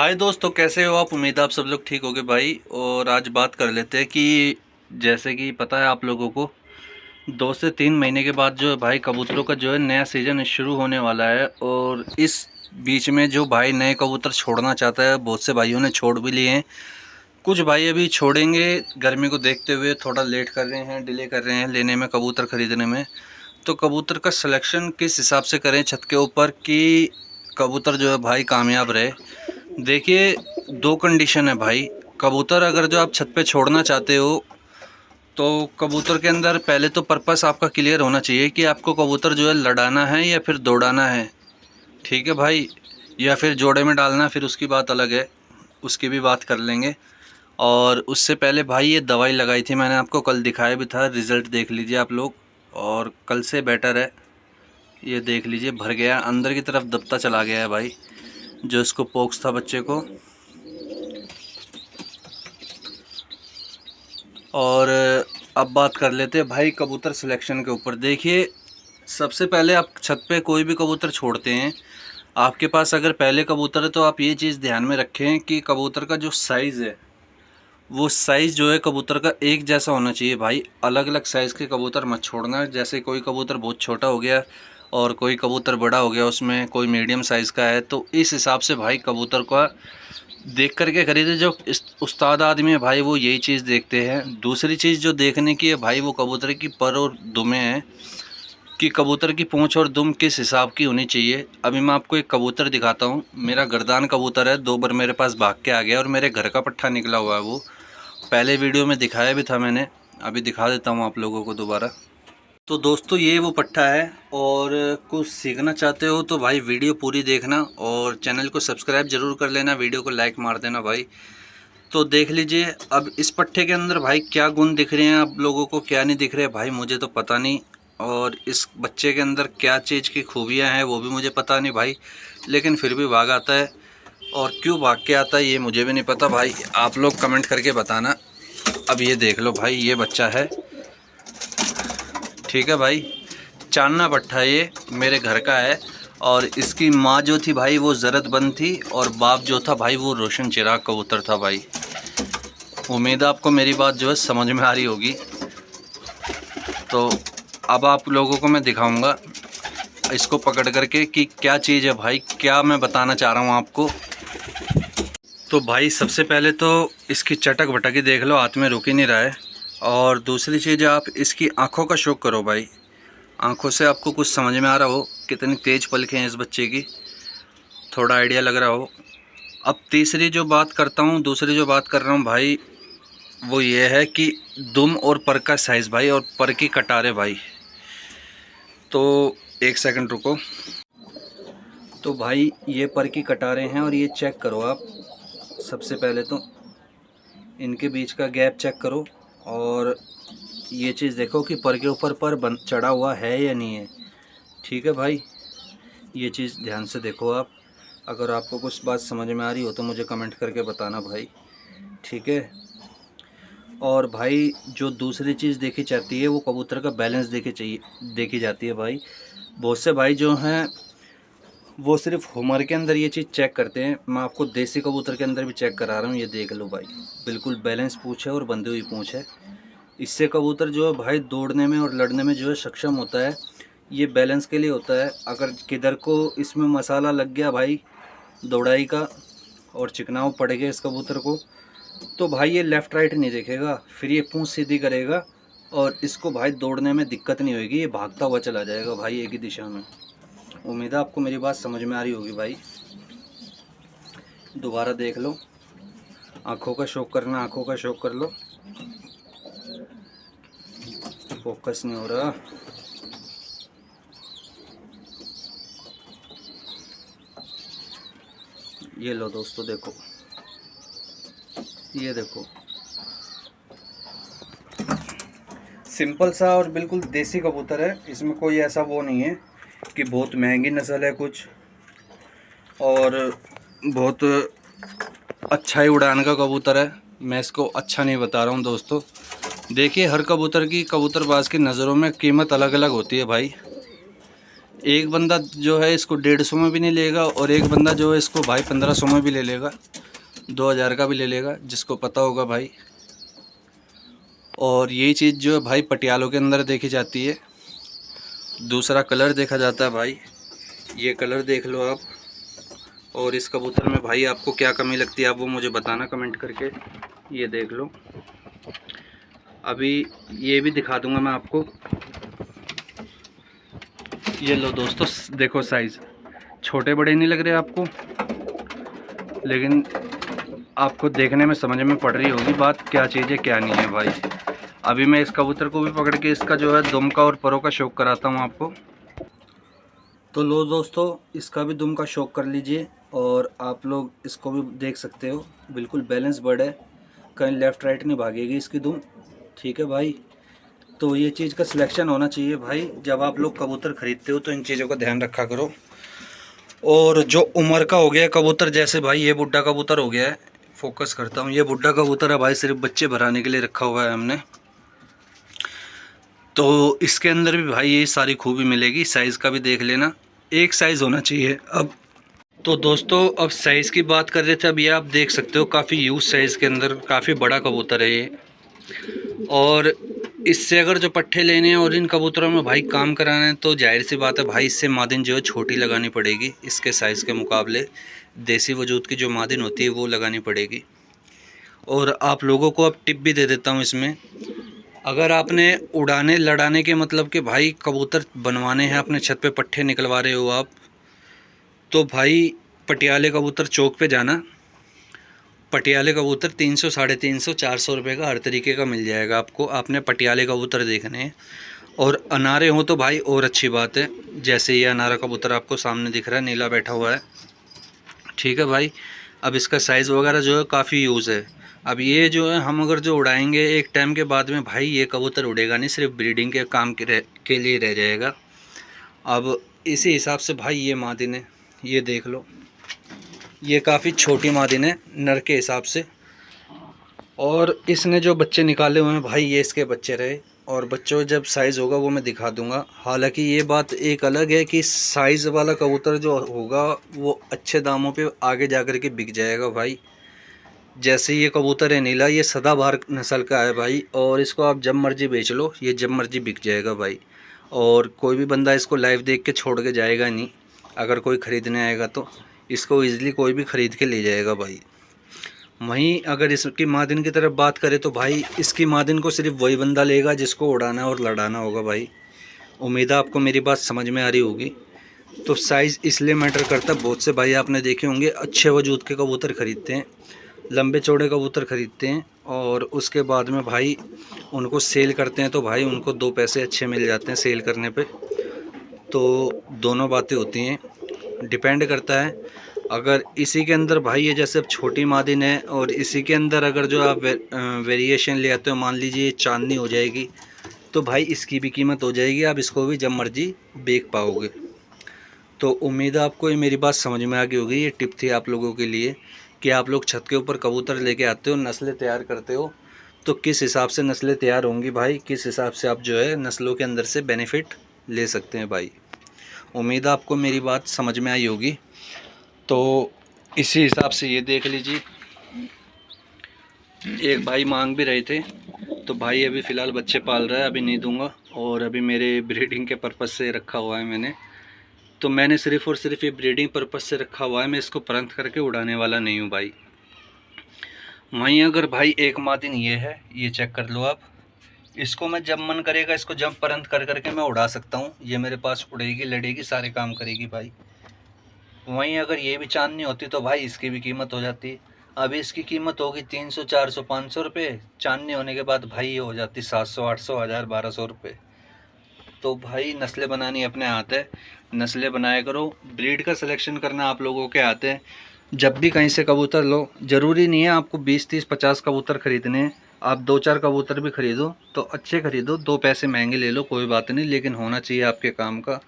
हाय दोस्तों, कैसे हो आप। उम्मीद है आप सब लोग ठीक होगे भाई। और आज बात कर लेते हैं कि जैसे कि पता है आप लोगों को 2 से 3 महीने के बाद जो है भाई कबूतरों का जो है नया सीज़न शुरू होने वाला है। और इस बीच में जो भाई नए कबूतर छोड़ना चाहता है, बहुत से भाइयों ने छोड़ भी लिए हैं। कुछ भाई अभी छोड़ेंगे, गर्मी को देखते हुए थोड़ा लेट कर रहे हैं, डिले कर रहे हैं लेने में, कबूतर ख़रीदने में। तो कबूतर का सिलेक्शन किस हिसाब से करें छत के ऊपर कि कबूतर जो है भाई कामयाब रहे। देखिए, दो कंडीशन है भाई। कबूतर अगर जो आप छत पे छोड़ना चाहते हो तो कबूतर के अंदर पहले तो पर्पस आपका क्लियर होना चाहिए कि आपको कबूतर जो है लड़ाना है या फिर दौड़ाना है। ठीक है भाई, या फिर जोड़े में डालना, फिर उसकी बात अलग है, उसकी भी बात कर लेंगे। और उससे पहले भाई ये दवाई लगाई थी मैंने, आपको कल दिखाया भी था, रिज़ल्ट देख लीजिए आप लोग। और कल से बेटर है, ये देख लीजिए, भर गया अंदर की तरफ, दबता चला गया है भाई जो इसको पोक्स था बच्चे को। और अब बात कर लेते हैं भाई कबूतर सिलेक्शन के ऊपर। देखिए, सबसे पहले आप छत पे कोई भी कबूतर छोड़ते हैं, आपके पास अगर पहले कबूतर है तो आप ये चीज़ ध्यान में रखें कि कबूतर का जो साइज़ है वो साइज़ जो है कबूतर का एक जैसा होना चाहिए भाई। अलग अलग साइज़ के कबूतर मत छोड़ना। जैसे कोई कबूतर बहुत छोटा हो गया और कोई कबूतर बड़ा हो गया, उसमें कोई मीडियम साइज़ का है, तो इस हिसाब से भाई कबूतर का देख करके खरीदे। जो उस्ताद आदमी है भाई वो यही चीज़ देखते हैं। दूसरी चीज़ जो देखने की है भाई वो कबूतर की पर और दुमें हैं कि कबूतर की पूँछ और दुम किस हिसाब की होनी चाहिए। अभी मैं आपको एक कबूतर दिखाता हूँ, मेरा गर्दान कबूतर है, 2 बार मेरे पास भाग के आ गया और मेरे घर का पट्ठा निकला हुआ है। वो पहले वीडियो में दिखाया भी था मैंने, अभी दिखा देता हूँ आप लोगों को दोबारा। तो दोस्तों ये वो पट्ठा है, और कुछ सीखना चाहते हो तो भाई वीडियो पूरी देखना और चैनल को सब्सक्राइब ज़रूर कर लेना, वीडियो को लाइक मार देना भाई। तो देख लीजिए अब इस पट्ठे के अंदर भाई क्या गुण दिख रहे हैं आप लोगों को, क्या नहीं दिख रहे भाई मुझे तो पता नहीं। और इस बच्चे के अंदर क्या चीज़ की खूबियाँ हैं वो भी मुझे पता नहीं भाई, लेकिन फिर भी भाग आता है। और क्यों भाग के आता है ये मुझे भी नहीं पता भाई, आप लोग कमेंट करके बताना। अब ये देख लो भाई, ये बच्चा है, ठीक है भाई। चांदना पट्ठा ये मेरे घर का है। और इसकी माँ जो थी भाई वो ज़रतबंद थी, और बाप जो था भाई वो रोशन चिराग कबूतर था भाई। उम्मीद है आपको मेरी बात जो है समझ में आ रही होगी। तो अब आप लोगों को मैं दिखाऊंगा इसको पकड़ करके कि क्या चीज़ है भाई, क्या मैं बताना चाह रहा हूँ आपको। तो भाई सबसे पहले तो इसकी चटक भटक ही देख लो, हाथ में रुक ही नहीं रहा है। और दूसरी चीज़, आप इसकी आँखों का शौक़ करो भाई। आँखों से आपको कुछ समझ में आ रहा हो कितनी तेज़ पलकें हैं इस बच्चे की, थोड़ा आइडिया लग रहा हो। अब तीसरी जो बात करता हूँ, दूसरी जो बात कर रहा हूँ भाई, वो ये है कि दुम और पर का साइज़ भाई, और पर की कटारे भाई। तो एक सेकंड रुको। तो भाई ये पर की कटारे हैं, और ये चेक करो आप। सबसे पहले तो इनके बीच का गैप चेक करो, और ये चीज़ देखो कि पर के ऊपर पर बन चढ़ा हुआ है या नहीं है। ठीक है भाई, ये चीज़ ध्यान से देखो आप। अगर आपको कुछ बात समझ में आ रही हो तो मुझे कमेंट करके बताना भाई, ठीक है। और भाई जो दूसरी चीज़ देखी जाती है वो कबूतर का बैलेंस देखी जाती है भाई। बहुत से भाई जो हैं वो सिर्फ हुमर के अंदर ये चीज़ चेक करते हैं, मैं आपको देसी कबूतर के अंदर भी चेक करा रहा हूँ। ये देख लो भाई, बिल्कुल बैलेंस पूँछ है और बंधी हुई पूँछ है। इससे कबूतर जो है भाई दौड़ने में और लड़ने में जो है सक्षम होता है। ये बैलेंस के लिए होता है। अगर किधर को इसमें मसाला लग गया भाई दौड़ाई का, और चिकनाव पड़ गया इस कबूतर को, तो भाई ये लेफ़्ट राइट नहीं देखेगा, फिर ये पूँछ सीधी करेगा और इसको भाई दौड़ने में दिक्कत नहीं होगी, ये भागता हुआ चला जाएगा भाई एक ही दिशा में। उम्मीद है आपको मेरी बात समझ में आ रही होगी भाई। दोबारा देख लो, आँखों का शौक़ करना, आँखों का शौक़ कर लो। फोकस नहीं हो रहा। ये लो दोस्तों, देखो, ये देखो, सिंपल सा और बिल्कुल देसी कबूतर है। इसमें कोई ऐसा वो नहीं है कि बहुत महंगी नस्ल है कुछ, और बहुत अच्छा ही उड़ान का कबूतर है। मैं इसको अच्छा नहीं बता रहा हूँ दोस्तों। देखिए, हर कबूतर की, कबूतरबाज की नज़रों में कीमत अलग अलग होती है भाई। एक बंदा जो है इसको 150 में भी नहीं लेगा और एक बंदा जो है इसको भाई 1500 में भी ले लेगा, 2000 का भी ले लेगा, जिसको पता होगा भाई। और यही चीज़ जो है भाई पटियालों के अंदर देखी जाती है। दूसरा कलर देखा जाता है भाई, ये कलर देख लो आप। और इस कबूतर में भाई आपको क्या कमी लगती है आप वो मुझे बताना कमेंट करके। ये देख लो, अभी ये भी दिखा दूंगा मैं आपको। ये लो दोस्तों, देखो साइज़ छोटे बड़े नहीं लग रहे आपको, लेकिन आपको देखने में समझ में पड़ रही होगी बात क्या चीज़ है क्या नहीं है भाई। अभी मैं इस कबूतर को भी पकड़ के इसका जो है दुम का और परों का शौक कराता हूँ आपको। तो लो दोस्तों, इसका भी दुम का शौक कर लीजिए और आप लोग इसको भी देख सकते हो, बिल्कुल बैलेंस बर्ड है, कहीं लेफ़्ट राइट नहीं भागेगी इसकी दुम। ठीक है भाई, तो ये चीज़ का सिलेक्शन होना चाहिए भाई। जब आप लोग कबूतर ख़रीदते हो तो इन चीज़ों का ध्यान रखा करो। और जो उम्र का हो गया है कबूतर, जैसे भाई ये बुड्ढा कबूतर हो गया है, फोकस करता हूँ, ये बुड्ढा कबूतर है भाई, सिर्फ बच्चे भराने के लिए रखा हुआ है हमने। तो इसके अंदर भी भाई ये सारी खूबी मिलेगी। साइज़ का भी देख लेना, एक साइज़ होना चाहिए। अब तो दोस्तों, अब साइज़ की बात कर रहे थे, अब ये आप देख सकते हो काफ़ी यूज साइज़ के अंदर काफ़ी बड़ा कबूतर है ये। और इससे अगर जो पट्ठे लेने हैं और इन कबूतरों में भाई काम कराना है तो जाहिर सी बात है भाई, इससे मादिन जो है छोटी लगानी पड़ेगी इसके साइज़ के मुकाबले। देसी वजूद की जो मादिन होती है वो लगानी पड़ेगी। और आप लोगों को अब टिप भी दे देता हूँ इसमें, अगर आपने उड़ाने लड़ाने के मतलब कि भाई कबूतर बनवाने हैं, अपने छत पे पट्ठे निकलवा रहे हो आप, तो भाई पटियाले कबूतर चौक पे जाना। पटियाले कबूतर 300, 350, 400 रुपये का हर तरीके का मिल जाएगा आपको। आपने पटियाले कबूतर देखने हैं और अनारे हों तो भाई और अच्छी बात है। जैसे ये अनारा कबूतर आपको सामने दिख रहा है, नीला बैठा हुआ है। ठीक है भाई, अब इसका साइज़ वगैरह जो है काफ़ी यूज़ है। अब ये जो है हम अगर जो उड़ाएंगे एक टाइम के बाद में भाई, ये कबूतर उड़ेगा नहीं, सिर्फ ब्रीडिंग के काम के लिए रह जाएगा। अब इसी हिसाब से भाई ये मादिन है, ये देख लो, ये काफ़ी छोटी मादिन है नर के हिसाब से। और इसने जो बच्चे निकाले हुए हैं भाई, ये इसके बच्चे रहे। और बच्चों जब साइज़ होगा वो मैं दिखा दूंगा। हालांकि ये बात एक अलग है कि साइज़ वाला कबूतर जो होगा वो अच्छे दामों पे आगे जा कर के बिक जाएगा भाई। जैसे ये कबूतर है नीला, ये सदाबहार नस्ल का है भाई, और इसको आप जब मर्जी बेच लो, ये जब मर्जी बिक जाएगा भाई। और कोई भी बंदा इसको लाइव देख के छोड़ के जाएगा नहीं। अगर कोई ख़रीदने आएगा तो इसको ईज़िली कोई भी ख़रीद के ले जाएगा भाई। वहीं अगर इसकी मादिन की तरफ बात करें तो भाई, इसकी मादिन को सिर्फ वही बंदा लेगा जिसको उड़ाना और लड़ाना होगा भाई। उम्मीद है आपको मेरी बात समझ में आ रही होगी। तो साइज़ इसलिए मैटर करता है, बहुत से भाई आपने देखे होंगे अच्छे वजूद के कबूतर ख़रीदते हैं, लंबे चौड़े कबूतर ख़रीदते हैं और उसके बाद में भाई उनको सेल करते हैं, तो भाई उनको 2 पैसे अच्छे मिल जाते हैं सेल करने पे। तो दोनों बातें होती हैं, डिपेंड करता है। अगर इसी के अंदर भाई ये जैसे अब छोटी मादिन है और इसी के अंदर अगर जो आप वेरिएशन ले आते हो, मान लीजिए चांदनी हो जाएगी, तो भाई इसकी भी कीमत हो जाएगी, आप इसको भी जब मर्जी बेच पाओगे। तो उम्मीद है आपको ये मेरी बात समझ में आ गई होगी। ये टिप थी आप लोगों के लिए कि आप लोग छत के ऊपर कबूतर लेके आते हो, नस्लें तैयार करते हो, तो किस हिसाब से नस्लें तैयार होंगी भाई, किस हिसाब से आप जो है नस्लों के अंदर से बेनिफिट ले सकते हैं भाई। उम्मीद है आपको मेरी बात समझ में आई होगी। तो इसी हिसाब से ये देख लीजिए, एक भाई मांग भी रहे थे, तो भाई अभी फ़िलहाल बच्चे पाल रहा है, अभी नहीं दूंगा। और अभी मेरे ब्रीडिंग के पर्पज़ से रखा हुआ है मैंने, तो मैंने सिर्फ़ और सिर्फ ये ब्रीडिंग पर्पज़ से रखा हुआ है, मैं इसको परंत करके उड़ाने वाला नहीं हूँ भाई। वहीं अगर भाई एक मादिन ये है, ये चेक कर लो आप, इसको मैं जब मन करेगा इसको जब परंत कर करके मैं उड़ा सकता हूँ। ये मेरे पास उड़ेगी, लड़ेगी, सारे काम करेगी भाई। वहीं अगर ये भी चांदनी होती तो भाई इसकी भी कीमत हो जाती। अभी इसकी कीमत होगी 300, 400, 500 रुपये। चांदनी होने के बाद भाई ये हो जाती 700, 800, 1000, 1200 रुपये। तो भाई नस्लें बनानी अपने हाथ है, नस्लें बनाया करो। ब्रीड का सिलेक्शन करना आप लोगों के हाथ है। जब भी कहीं से कबूतर लो, ज़रूरी नहीं है आपको 20, 30, 50 कबूतर ख़रीदने हैं। आप 2-4 कबूतर भी ख़रीदो तो अच्छे ख़रीदो, 2 पैसे महंगे ले लो, कोई बात नहीं, लेकिन होना चाहिए आपके काम का।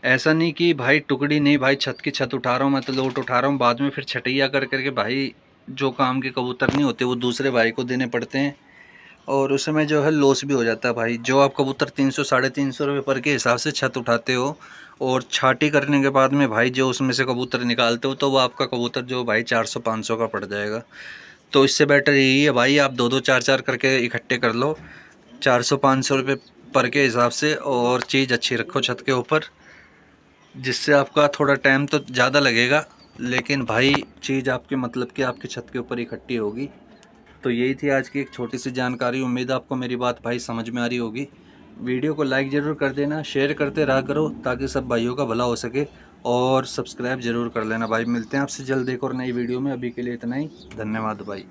ऐसा नहीं कि भाई टुकड़ी नहीं, भाई छत की छत उठा रहा हूँ मैं तो लोट उठा रहा हूँ, बाद में फिर छटैया कर करके भाई जो काम के कबूतर नहीं होते वो दूसरे भाई को देने पड़ते हैं। और उसमें जो है लॉस भी हो जाता है भाई। जो आप कबूतर 300 350 रुपये पर के हिसाब से छत उठाते हो और छाटी करने के बाद में भाई जो उसमें से कबूतर निकालते हो, तो वो आपका कबूतर जो भाई 400-500 का पड़ जाएगा। तो इससे बेटर यही है भाई, आप 2-2 4-4 करके इकट्ठे कर लो 400-500 रुपये पर के हिसाब से, और चीज़ अच्छी रखो छत के ऊपर, जिससे आपका थोड़ा टाइम तो ज़्यादा लगेगा, लेकिन भाई चीज़ आपके मतलब कि आपकी छत के ऊपर इकट्ठी होगी। तो यही थी आज की एक छोटी सी जानकारी। उम्मीद है आपको मेरी बात भाई समझ में आ रही होगी। वीडियो को लाइक ज़रूर कर देना, शेयर करते रहा करो ताकि सब भाइयों का भला हो सके, और सब्सक्राइब ज़रूर कर लेना भाई। मिलते हैं आपसे जल्द एक और नई वीडियो में। अभी के लिए इतना ही, धन्यवाद भाई।